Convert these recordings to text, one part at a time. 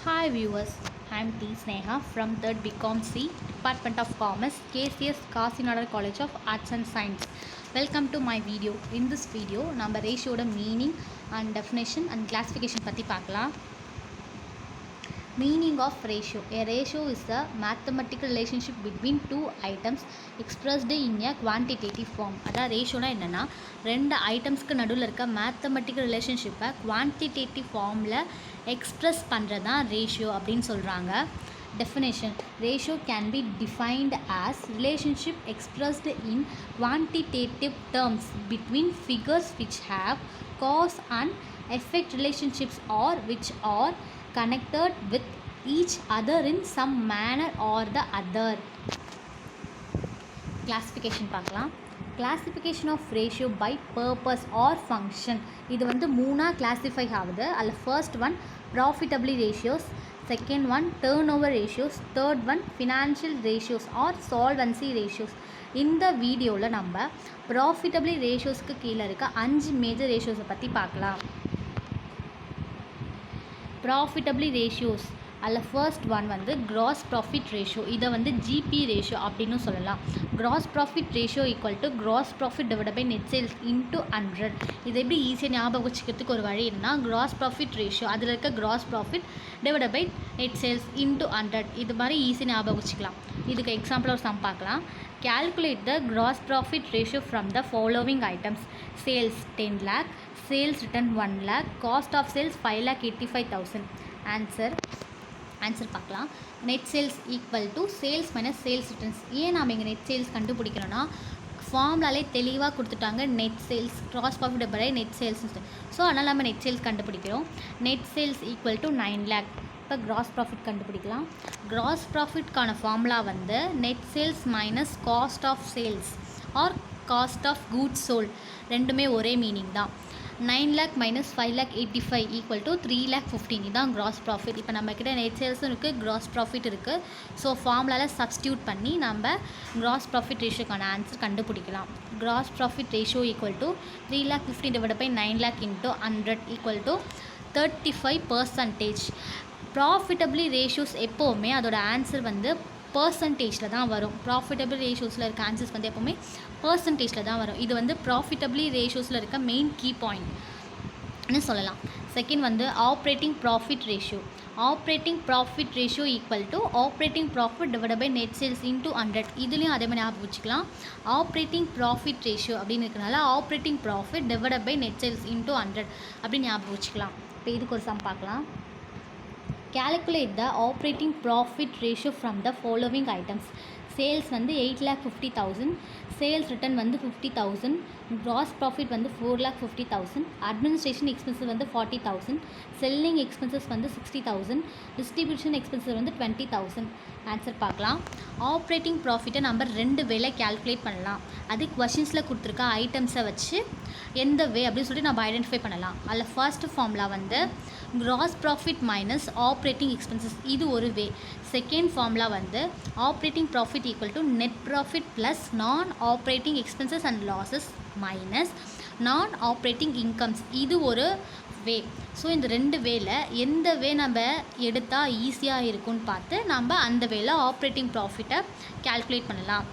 Hi viewers, I am T. Sneha from 3rd BCom C, Department of Commerce, KCS Kasinadar College of Arts and Science. Welcome to my video. In this video, நம்ம ratio meaning and definition and classification பற்றி பார்க்கலாம். Meaning of ratio. A ratio is a mathematical relationship between two items expressed in a quantitative form. அதான் ரேஷியோனா என்னென்னா ரெண்டு ஐட்டம்ஸ்க்கு நடுவில் இருக்க mathematical ரிலேஷன்ஷிப்பை quantitative ஃபார்மில் எக்ஸ்ப்ரெஸ் பண்ணுறது தான் ரேஷியோ அப்படின்னு சொல்கிறாங்க. Definition. Ratio can be defined as relationship expressed in quantitative terms between figures which have cause and effect relationships or which are connected with each other in some manner or the other. Classification பார்க்கலாம். Classification of ratio by purpose or function. இது வந்து மூணா classify ஆகுது. அதில் first one profitability ratios, second one turnover ratios, third one financial ratios or solvency ratios. இந்த வீடியோவில் நம்ம ப்ராஃபிட்டபிலி ரேஷியோஸ்க்கு கீழே இருக்க 5 மேஜர் ரேஷியோஸை பற்றி பார்க்கலாம். ப்ராஃபிட்டபிலி ரேஷியோஸ் அதில் ஃபர்ஸ்ட் ஒன் வந்து கிராஸ் ப்ராஃபிட் ரேஷியோ. இதை வந்து ஜிபி ரேஷியோ அப்படின்னு சொல்லலாம். Gross profit ratio equal to gross profit divide by net sales into 100. இது எப்படி ஈஸியாக ஞாபகம் வச்சுக்கிறதுக்கு ஒரு வழி என்னன்னா கிராஸ் ப்ராஃபிட் ரேஷியோ அதில் இருக்க gross profit divide by net sales into 100. இது மாதிரி ஈஸியாக ஞாபகம் வச்சுக்கலாம். இதுக்கு எக்ஸாம்பிள் ஒரு சம் பார்க்கலாம். Calculate the gross profit ratio from the following items. Sales 10 lakh, sales return 1 lakh, cost of sales 5,85,000. Answer பார்க்கலாம். Net sales equal to sales minus sales returns. ஏன் நாம் இங்கே நெட் சேல்ஸ் கண்டுபிடிக்கிறோன்னா ஃபார்ம்லாலே தெளிவாக கொடுத்துட்டாங்க. Net sales gross profit by net sales. So அதனால் நம்ம நெட் சேல்ஸ் கண்டுபிடிக்கிறோம். Net sales equal to 9 lakh. இப்போ கிராஸ் ப்ராஃபிட் கண்டுபிடிக்கலாம். கிராஸ் ப்ராஃபிட்கான ஃபார்முலா வந்து net sales minus cost of sales or cost of goods sold. ரெண்டுமே ஒரே மீனிங் தான். 9 lakh minus 5,85,000 equal to 3,15,000. இதுதான் கிராஸ் ப்ராஃபிட். இப்போ நம்மக்கிட்ட நெட் சேல்ஸும் இருக்குது, கிராஸ் ப்ராஃபிட் இருக்குது. ஸோ ஃபார்முலாவில் சப்ஸ்டியூட் பண்ணி நம்ம கிராஸ் ப்ராஃபிட் ரேஷியோக்கான ஆன்சர் கண்டுபிடிக்கலாம். Gross profit ratio equal to 3,15,000 divide by 9 lakh into 100 equal to 35%. Profitability ratios எப்போவுமே அதோட ஆன்சர் வந்து பர்சன்டேஜில் தான் வரும். ப்ராஃபிட்டபிள் ரேஷியோஸில் இருக்க ஆன்சர்ஸ் வந்து எப்போவுமே பர்சன்டேஜில் தான் வரும். இது வந்து ப்ராஃபிட்டபிளி ரேஷியோஸில் இருக்க மெயின் கீ பாயிண்ட்னு சொல்லலாம். செகண்ட் வந்து operating profit ratio. Operating profit ratio equal to operating profit divide by net sales into 100. இதுலேயும் அதே மாதிரி ஞாபகம் வச்சுக்கலாம். ஆப்ரேட்டிங் ப்ராஃபிட் ரேஷியோ அப்படின்னு இருக்கனால operating profit divide by net sales into 100 அப்படின்னு ஞாபகம் வச்சுக்கலாம். இப்போ இதுக்கு ஒரு சம் பார்க்கலாம். Calculate the operating profit ratio from the following items. Sales வந்து 8,50,000, sales return வந்து 50,000, gross profit வந்து 4,50,000, administration expenses வந்து 40,000, selling expenses வந்து 60,000, distribution expenses வந்து 20,000. ஆன்சர் பார்க்கலாம். ஆப்ரேட்டிங் ப்ராஃபிட்டை நம்ம 2 வேல கேல்குலேட் பண்ணலாம். அது கொஷின்ஸில் கொடுத்துருக்க ஐட்டம்ஸை வச்சு எந்த வே அப்படின்னு சொல்லிட்டு நம்ம ஐடென்டிஃபை பண்ணலாம். அதில் ஃபர்ஸ்ட் ஃபார்முலா வந்து gross profit minus operating expenses. இது ஒரு வே. செகண்ட் ஃபார்முலா வந்து operating profit equal to net profit plus நான் operating expenses and losses minus நான் ஆப்ரேட்டிங் இன்கம்ஸ். இது ஒரு வே. ஸோ இந்த 2 வேல எந்த வே நம்ம எடுத்தால் ஈஸியாக இருக்கும்னு பார்த்து நம்ம அந்த வேல ஆப்ரேட்டிங் ப்ராஃபிட்டை கேல்குலேட் பண்ணலாம்.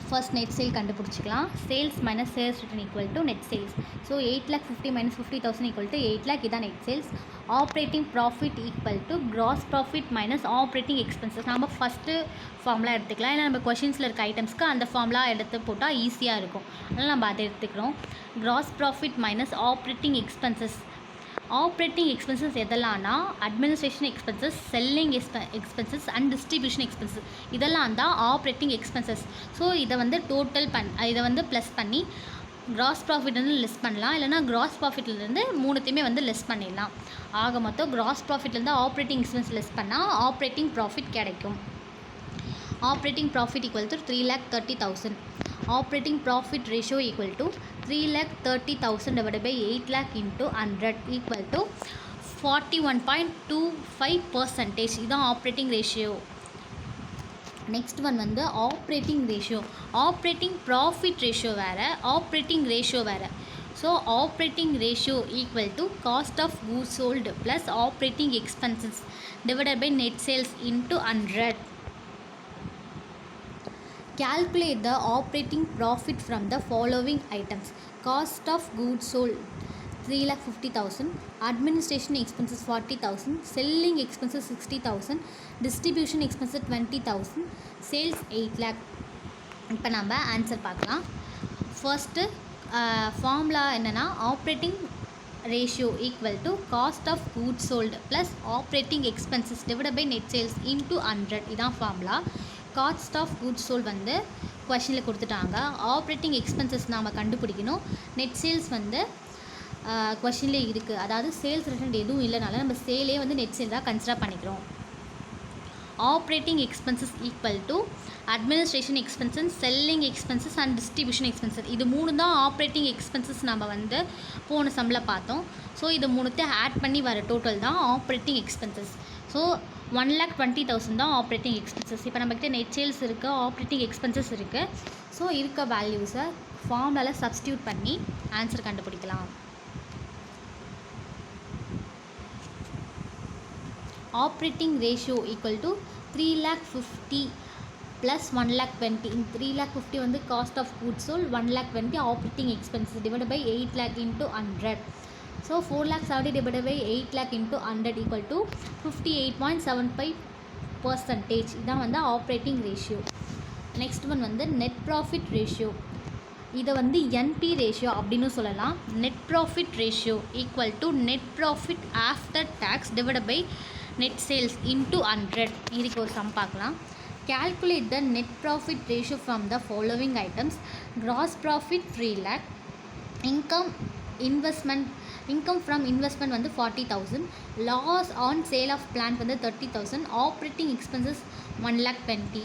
ஃபர்ஸ்ட் நெட் சேல் கண்டுபிடிச்சிக்கலாம். Sales minus sales return equal to net sales. So 8,50,000 minus 50,000 equal to 8 lakh. இதான் net sales. Operating profit equal to gross profit minus operating expenses. நம்ம ஃபஸ்ட்டு ஃபார்முலா எடுத்துக்கலாம். ஏன்னா நம்ம கொஷின்ஸில் இருக்க ஐட்டம்ஸ்க்கு அந்த ஃபார்முலா எடுத்து போட்டால் ஈஸியாக இருக்கும். அதனால் நம்ம அதை எடுத்துக்கிறோம். Gross profit minus operating expenses. Operating expenses எதெல்லாம்னா administration expenses, selling expenses and distribution expenses. இதெல்லாம் தான் ஆப்ரேட்டிங் எக்ஸ்பென்சஸ். ஸோ இதை வந்து இதை வந்து ப்ளஸ் பண்ணி கிராஸ் ப்ராஃபிட்லேருந்து லெஸ் பண்ணலாம். இல்லைனா கிராஸ் ப்ராஃபிட்லேருந்து மூணுத்தையுமே வந்து லெஸ் பண்ணிடலாம். ஆக மொத்தம் கிராஸ் ப்ராஃபிட்லேருந்து ஆப்ரேட்டிங் எக்ஸ்பென்ஸ் லெஸ் பண்ணால் ஆப்ரேட்டிங் ப்ராஃபிட் கிடைக்கும். Operating profit equal to 3,30,000. Operating profit ratio equal to 3,30,000 divided by 8 lakh into 100 equal to 41.25%. இதுதான் ஆப்ரேட்டிங் ரேஷியோ. நெக்ஸ்ட் ஒன் வந்து operating ratio. Operating profit ratio வேறு, operating ratio வேறு. So operating ratio equal to cost of goods sold plus operating expenses divided by net sales into 100. Calculate the operating profit from the following items. Cost of goods sold 3,50,000, administration expenses 40,000, selling expenses 60,000, distribution expenses 20,000, sales 8 lakh. இப்போ நம்ம answer பார்க்கலாம். First formula என்னென்னா operating ratio equal to cost of goods sold plus operating expenses divided by net sales into 100. இதான் formula. Cost of goods sold வந்து கொஷனில் கொடுத்துட்டாங்க. Operating expenses நாம் கண்டுபிடிக்கணும். நெட் சேல்ஸ் வந்து கொஷின்லேயே இருக்குது. அதாவது சேல்ஸ் ரிலேட்டட் எதுவும் இல்லைனால நம்ம சேலே வந்து நெட் சேல் தான் கன்சிடர் பண்ணிக்கிறோம். Operating expenses equal to administration expenses, selling expenses and distribution expenses. இது 3 தான் ஆப்ரேட்டிங் எக்ஸ்பென்சஸ் நம்ம வந்து போன சம்மில் பார்த்தோம். ஸோ இது 3த்தையும் ஆட் பண்ணி வர டோட்டல் தான் ஆப்ரேட்டிங் எக்ஸ்பென்சஸ். ஸோ 1,20,000 தான் ஆப்ரேட்டிங் எக்ஸ்பென்சஸ். இப்போ நம்மக்கிட்ட நெட் சேல்ஸ் இருக்குது, ஆப்ரேட்டிங் எக்ஸ்பென்சஸ் இருக்குது. ஸோ இருக்க வேல்யூஸை ஃபார்முலாவில் சப்ஸ்டியூட் பண்ணி ஆன்சர் கண்டுபிடிக்கலாம். Operating ratio equal to 3,50,000 plus 1,20,000. இந்த 3,50,000 வந்து cost of goods sold, 1,20,000 operating expenses divide by 8 lakh into 100. So 4,70,000 divided by 8 lakh into 100 equal to 58.75%. இதான் வந்து ஆப்ரேட்டிங் ரேஷியோ. நெக்ஸ்ட் ஒன் வந்து நெட் ப்ராஃபிட் ரேஷியோ. இதை வந்து NP ratio அப்படின்னு சொல்லலாம். Net profit ratio equal to net profit after tax divide by net sales into 100. இதுக்கு ஒரு some பார்க்கலாம். Calculate the net profit ratio from the following items. Gross profit 3 lakh, income from investment வந்து 40,000, loss on sale of plant வந்து 30,000, operating expenses 1,20,000.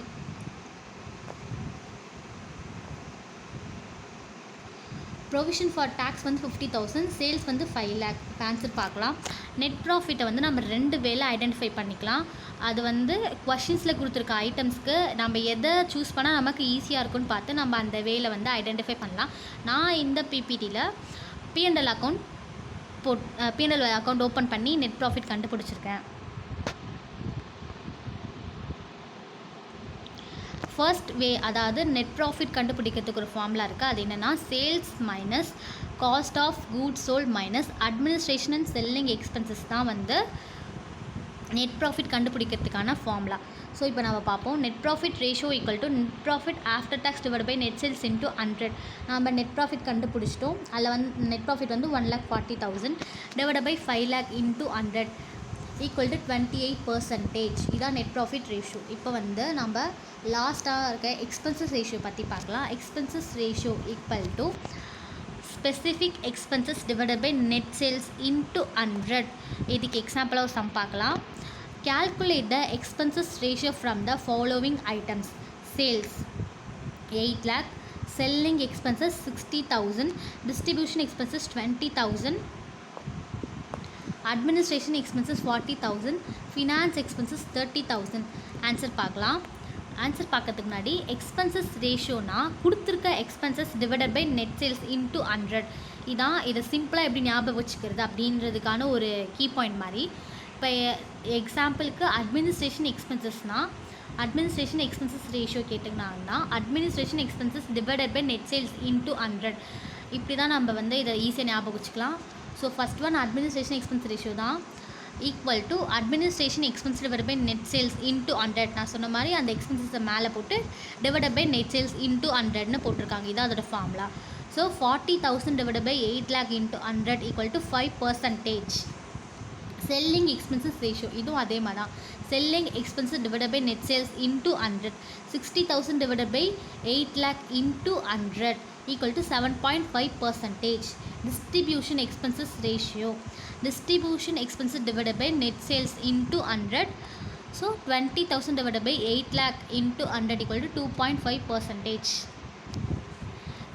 Provision for tax வந்து 50,000, sales வந்து 5 lakh. Answer பார்க்கலாம். Net ப்ராஃபிட்டை வந்து நம்ம 2 வேல ஐடென்டிஃபை பண்ணிக்கலாம். அது வந்து கொஷின்ஸில் கொடுத்துருக்க ஐட்டம்ஸ்க்கு நம்ம எதை சூஸ் பண்ணால் நமக்கு ஈஸியாக இருக்குன்னு பார்த்து நம்ம அந்த வேல வந்து ஐடென்டிஃபை பண்ணலாம். நான் இந்த பிபிடியில் P&L அக்கௌண்ட் ஓப்பன் பண்ணி நெட் ப்ராஃபிட் கண்டுபிடிச்சிருக்கேன். ஃபர்ஸ்ட் வே, அதாவது நெட் ப்ராஃபிட் கண்டுபிடிக்கிறதுக்கு ஒரு ஃபார்முலா இருக்குது. அது என்னென்னா sales minus cost of goods sold minus administration and selling expenses தான் வந்து நெட் ப்ராஃபிட் கண்டுபிடிக்கிறதுக்கான ஃபார்முலா. ஸோ இப்போ நம்ம பார்ப்போம். Net profit ratio equal to net profit after tax divide by net sales into 100. நம்ம நெட் ப்ராஃபிட் கண்டுபிடிச்சிட்டோம். அதில் வந்து நெட் ப்ராஃபிட் வந்து 1,40,000 divide by 5 lakh into 100 equal to 28%. இதான் நெட் ப்ராஃபிட் ரேஷியோ. இப்போ வந்து நம்ம லாஸ்ட்டாக இருக்க எக்ஸ்பென்சஸ் ரேஷியோ பற்றி பார்க்கலாம். Expenses ratio equal to specific expenses divided by net sales into 100. இதுக்கு எக்ஸாம்பிளாக ஒரு சம் பார்க்கலாம். Calculate the expenses ratio from the following items. Sales 8 lakh, selling expenses 60,000, distribution expenses 20,000, administration expenses 40,000, finance expenses 30,000. Answer பார்க்கலாம். Answer பார்க்கறதுக்கு முன்னாடி expenses ரேஷியோனா கொடுத்துருக்க expenses divided by net sales into 100. இதை சிம்பிளாக எப்படி ஞாபகம் வச்சுக்கிறது அப்படின்றதுக்கான ஒரு கீ பாயிண்ட் மாதிரி. இப்போ எக்ஸாம்பிளுக்கு அட்மினிஸ்ட்ரேஷன் எக்ஸ்பென்சஸ் ரேஷியோ கேட்டிங்கனாங்கன்னா administration expenses divided by net sales into 100. இப்படி தான் நம்ம வந்து இதை ஈஸியாக ஞாபகம் வச்சுக்கலாம். So first one administration expense ratio தான் equal to administration expense divided by net sales into 100. நான் சொன்ன மாதிரி அந்த எக்ஸ்பென்சஸை மேலே போட்டு divided by net sales into 100ன்னு போட்டிருக்காங்க. இதான் அதோட formula. So 40,000 divided by 8 lakh into 100 equal to 5%. Selling expenses ratio இதுவும் அதே மாதிரி தான். Selling expenses divided by net sales into 100. 60,000 divided by 8 lakh into 100 equal to 7.5%. Distribution expenses ratio divided by net sales into 100. So 20,000 divided by 8 lakh into 100 equal to 2.5%.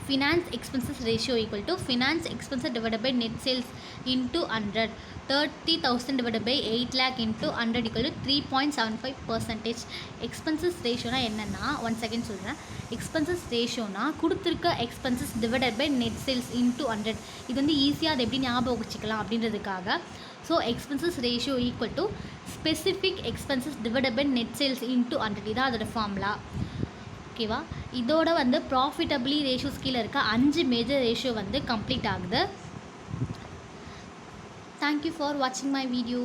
finance expenses ratio equal to finance expenses divided by net sales into 100. 30,000 divided by 8 lakh into 100 equal to 3.75%. Expenses ரேஷியோனா என்னென்னா, one second சொல்கிறேன். Expenses ரேஷியோனா கொடுத்துருக்க expenses divided by net sales into 100. இது வந்து ஈஸியாக அதை எப்படி ஞாபகம் வச்சுக்கலாம் அப்படின்றதுக்காக. So expenses ratio equal to specific expenses divided by net sales into 100. இதான் அதோட ஃபார்முலா. ஓகேவா? இதோட வந்து ப்ராஃபிட்டபிளி ரேஷியோஸ் கீழே இருக்க 5 மேஜர் ரேஷியோ வந்து கம்ப்ளீட் ஆகுது. தேங்க்யூ ஃபார் வாட்சிங் மை வீடியோ.